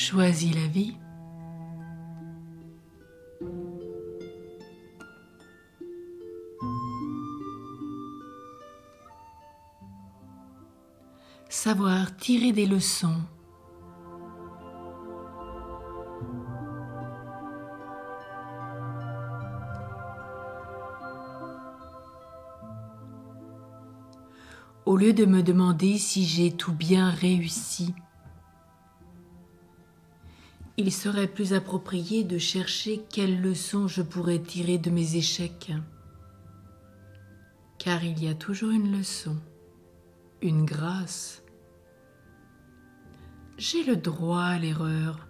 Choisis la vie. Savoir tirer des leçons. Au lieu de me demander si j'ai tout bien réussi, il serait plus approprié de chercher quelles leçons je pourrais tirer de mes échecs. Car il y a toujours une leçon, une grâce. J'ai le droit à l'erreur,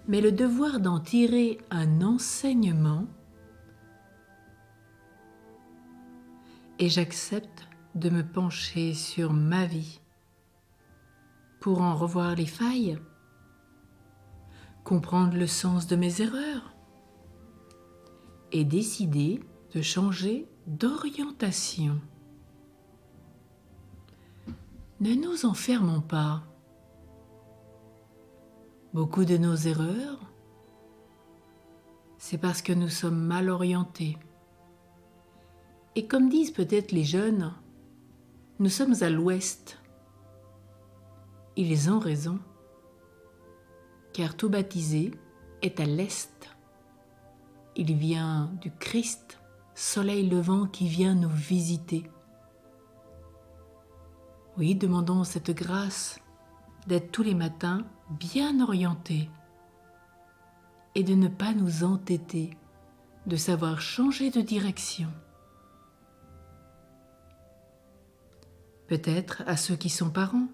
mais le devoir d'en tirer un enseignement, et j'accepte de me pencher sur ma vie pour en revoir les failles, comprendre le sens de mes erreurs et décider de changer d'orientation. Ne nous enfermons pas. Beaucoup de nos erreurs, c'est parce que nous sommes mal orientés. Et comme disent peut-être les jeunes, nous sommes à l'ouest. Ils ont raison, car tout baptisé est à l'est. Il vient du Christ, soleil levant qui vient nous visiter. Oui, demandons cette grâce d'être tous les matins bien orientés et de ne pas nous entêter, de savoir changer de direction. Peut-être à ceux qui sont parents.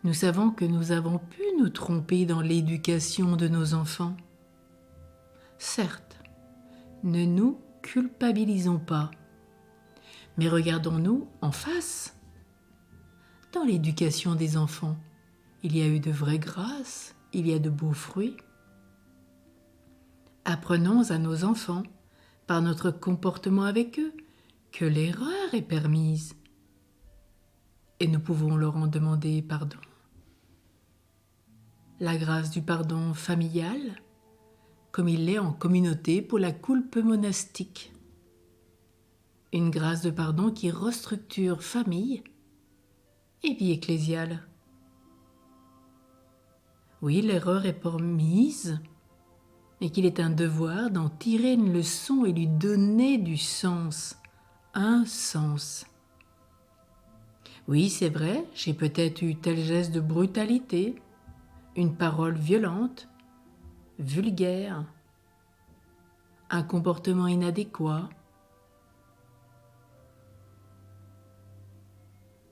Nous savons que nous avons pu nous tromper dans l'éducation de nos enfants. Certes, ne nous culpabilisons pas, mais regardons-nous en face. Dans l'éducation des enfants, il y a eu de vraies grâces, il y a de beaux fruits. Apprenons à nos enfants, par notre comportement avec eux, que l'erreur est permise. Et nous pouvons leur en demander pardon. La grâce du pardon familial, comme il l'est en communauté pour la coulpe monastique. Une grâce de pardon qui restructure famille et vie ecclésiale. Oui, l'erreur est permise, mais qu'il est un devoir d'en tirer une leçon et lui donner du sens, un sens. Oui, c'est vrai, j'ai peut-être eu tel geste de brutalité, une parole violente, vulgaire, un comportement inadéquat.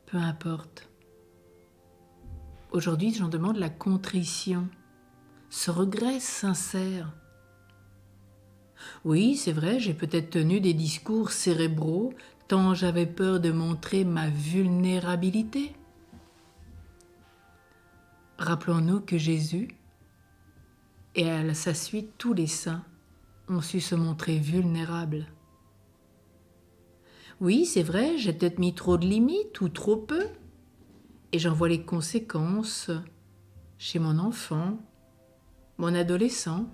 Peu importe. Aujourd'hui, j'en demande la contrition, ce regret sincère. Oui, c'est vrai, j'ai peut-être tenu des discours cérébraux tant j'avais peur de montrer ma vulnérabilité. Rappelons-nous que Jésus et à sa suite tous les saints ont su se montrer vulnérables. Oui, c'est vrai, j'ai peut-être mis trop de limites ou trop peu, et j'en vois les conséquences chez mon enfant, mon adolescent.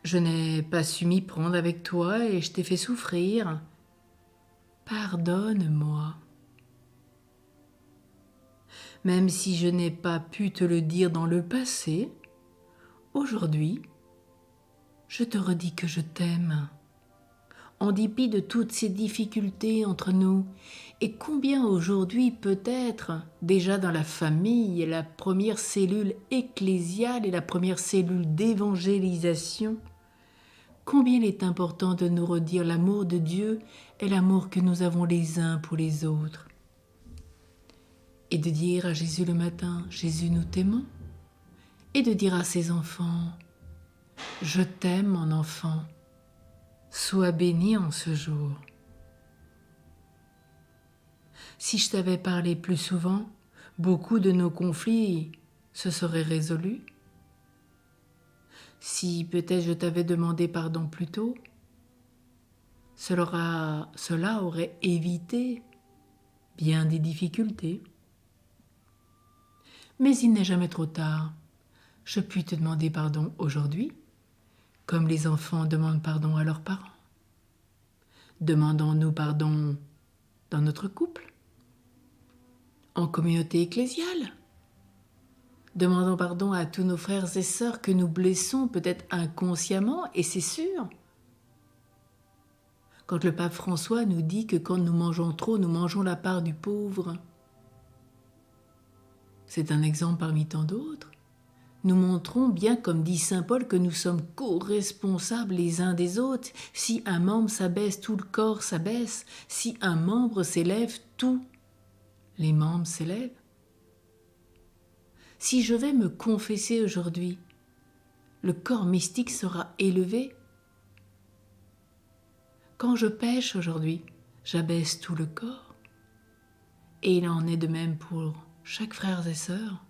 Je n'ai pas su m'y prendre avec toi et je t'ai fait souffrir. Pardonne-moi. Même si je n'ai pas pu te le dire dans le passé, aujourd'hui, je te redis que je t'aime. En dépit de toutes ces difficultés entre nous, et combien aujourd'hui peut-être déjà dans la famille, la première cellule ecclésiale et la première cellule d'évangélisation, combien il est important de nous redire l'amour de Dieu et l'amour que nous avons les uns pour les autres. Et de dire à Jésus le matin, Jésus, nous t'aimons. Et de dire à ses enfants, je t'aime mon enfant, sois béni en ce jour. Si je t'avais parlé plus souvent, beaucoup de nos conflits se seraient résolus. Si peut-être je t'avais demandé pardon plus tôt, cela aurait évité bien des difficultés. Mais il n'est jamais trop tard. Je puis te demander pardon aujourd'hui, comme les enfants demandent pardon à leurs parents. Demandons-nous pardon dans notre couple, en communauté ecclésiale. Demandons pardon à tous nos frères et sœurs que nous blessons peut-être inconsciemment, et c'est sûr. Quand le pape François nous dit que quand nous mangeons trop, nous mangeons la part du pauvre, c'est un exemple parmi tant d'autres. Nous montrons bien, comme dit saint Paul, que nous sommes co-responsables les uns des autres. Si un membre s'abaisse, tout le corps s'abaisse. Si un membre s'élève, tous les membres s'élèvent. Si je vais me confesser aujourd'hui, le corps mystique sera élevé. Quand je pêche aujourd'hui, j'abaisse tout le corps. Et il en est de même pour chaque frère et sœur.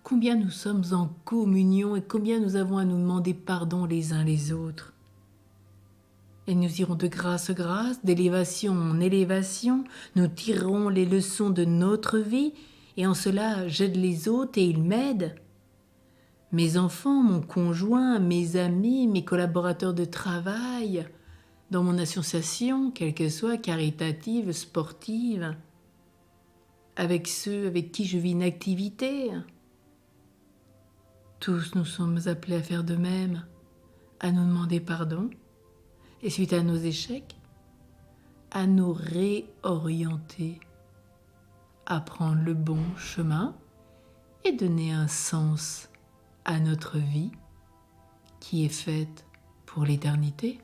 Combien nous sommes en communion et combien nous avons à nous demander pardon les uns les autres. Et nous irons de grâce en grâce, d'élévation en élévation, nous tirerons les leçons de notre vie et en cela j'aide les autres et ils m'aident. Mes enfants, mon conjoint, mes amis, mes collaborateurs de travail, dans mon association, quelle qu'elle soit, caritative, sportive, avec ceux avec qui je vis une activité. Tous nous sommes appelés à faire de même, à nous demander pardon, et suite à nos échecs, à nous réorienter, à prendre le bon chemin et donner un sens à notre vie qui est faite pour l'éternité.